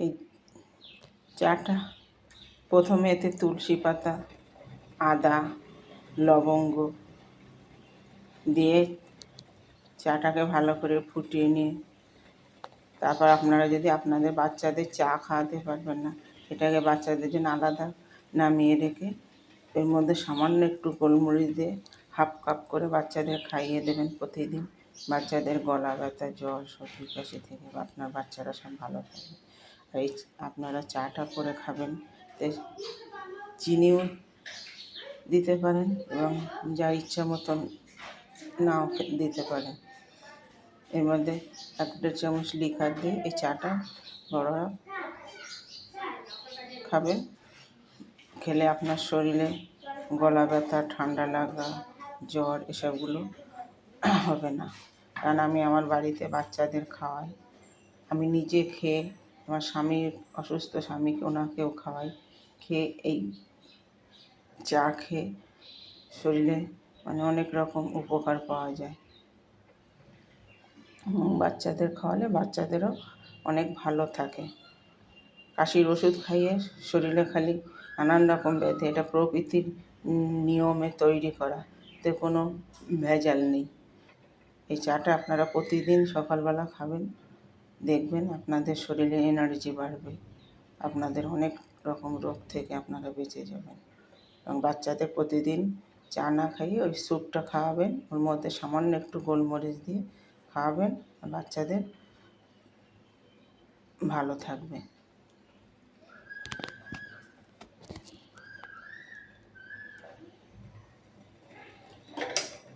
এই চাটা প্রথমে এতে তুলসী পাতা, আদা, লবঙ্গ দিয়ে চাটাকে ভালো করে ফুটিয়ে নিয়ে তারপর আপনারা যদি আপনাদের বাচ্চাদের চা খাওয়াতে পারবেন না, এটাকে বাচ্চাদের জন্য আলাদা নামিয়ে রেখে এর মধ্যে সামান্য একটু গোলমরিচ দিয়ে হাফ কাপ করে বাচ্চাদের খাইয়ে দেবেন প্রতিদিন। বাচ্চাদের গলা ব্যথা, জ্বর, সর্দি কাশি থেকে আপনার বাচ্চারা সব ভালো থাকবে। আর এই আপনারা চাটা করে খাবেন, চিনিও দিতে পারেন এবং যার ইচ্ছা মতন নাও দিতে পারেন। এর মধ্যে 1 চামচ লিকার দিয়ে এই চাটা বড়রা খাবেন। খেলে আপনার শরীরে গলা ব্যথা, ঠান্ডা লাগা, জ্বর এসবগুলো হবে না। কারণ আমি আমার বাড়িতে বাচ্চাদের খাওয়াই, আমি নিজে খেয়ে, আমার স্বামী অসুস্থ, স্বামীকে ওনাকেও খাওয়াই। খেয়ে এই চা খেয়ে শরীরে অনেক রকম উপকার পাওয়া যায়। বাচ্চাদের খাওয়ালে বাচ্চাদেরও অনেক ভালো থাকে। কাশির ওষুধ খাইয়ে শরীরে খালি নানান রকম ব্যাধি, এটা প্রকৃতির নিয়মে তৈরি করা, এতে কোনো ভেজাল নেই। এই চাটা আপনারা প্রতিদিন সকালবেলা খাবেন, দেখবেন আপনাদের শরীরে এনার্জি বাড়বে, আপনাদের অনেক রকম রোগ থেকে আপনারা বেঁচে যাবেন। এবং বাচ্চাদের প্রতিদিন চা না খাইয়ে ওই স্যুপটা খাওয়াবেন, ওর মধ্যে সামান্য একটু গোলমরিচ দিয়ে খাওয়াবেন, বাচ্চাদের ভালো থাকবে।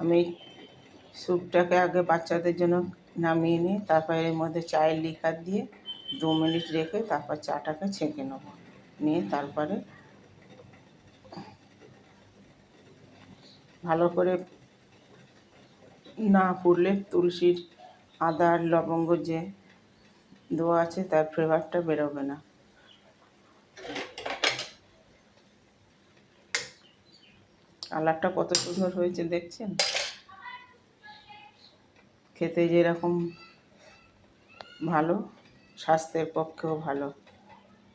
আমি স্যুপটাকে আগে বাচ্চাদের জন্য নামিয়ে নিয়ে তারপর এর মধ্যে চায়ের লিকার দিয়ে 2 মিনিট রেখে তারপর চাটাকে ছেঁকে নেব, নিয়ে তারপরে ভালো করে না পুড়লে তুলসীর, আদা আর লবঙ্গ যে দেওয়া আছে তার ফ্লেভারটা বেরোবে না। কালারটা কত সুন্দর হয়েছে দেখছেন? খেতে যেরকম ভালো, স্বাস্থ্যের পক্ষেও ভালো,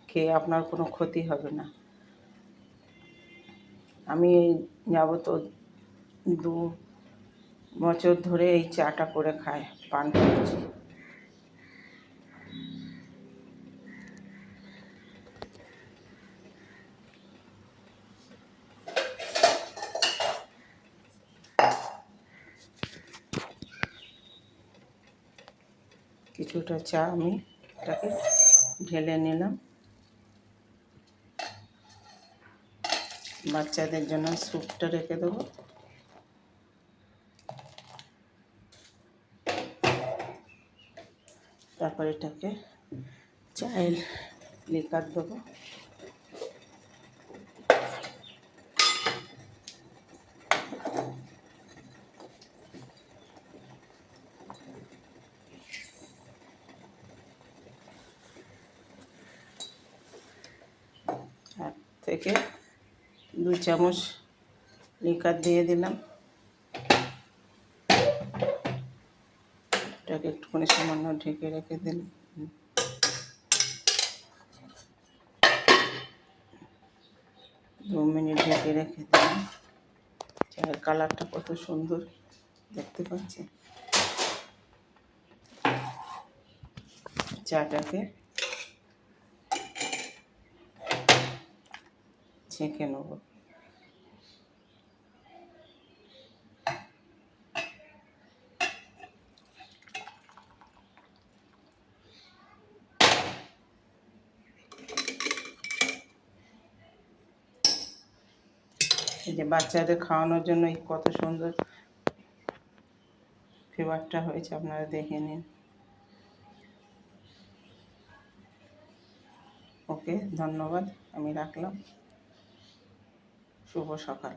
খেয়ে আপনার কোনো ক্ষতি হবে না। আমি এই যাবত 2 বছর ধরে এই চাটা করে পান করছি। কিছুটা চা আমি এটাকে ঢেলে নিলাম। বাচ্চাদের জন্য স্যুপটা রেখে দেবো। তারপর এটাকে চায়ের লিকার দেবো। আর থেকে 2 চামচ লিকার দিয়ে দিলাম। এটাকে একটুখানি সামান্য ঢেকে রেখে দিলাম। 2 মিনিট ঢেকে রেখে দিলাম। চায়ের কালারটা কত সুন্দর দেখতে পাচ্ছেন। চাটাকে ছেঁকে নেব। এই যে বাচ্চাদের খাওয়ানোর জন্য এই কত সুন্দর ফ্লেভারটা হয়েছে, আপনারা দেখে নিন। ওকে, ধন্যবাদ, আমি রাখলাম। শুভ সকাল।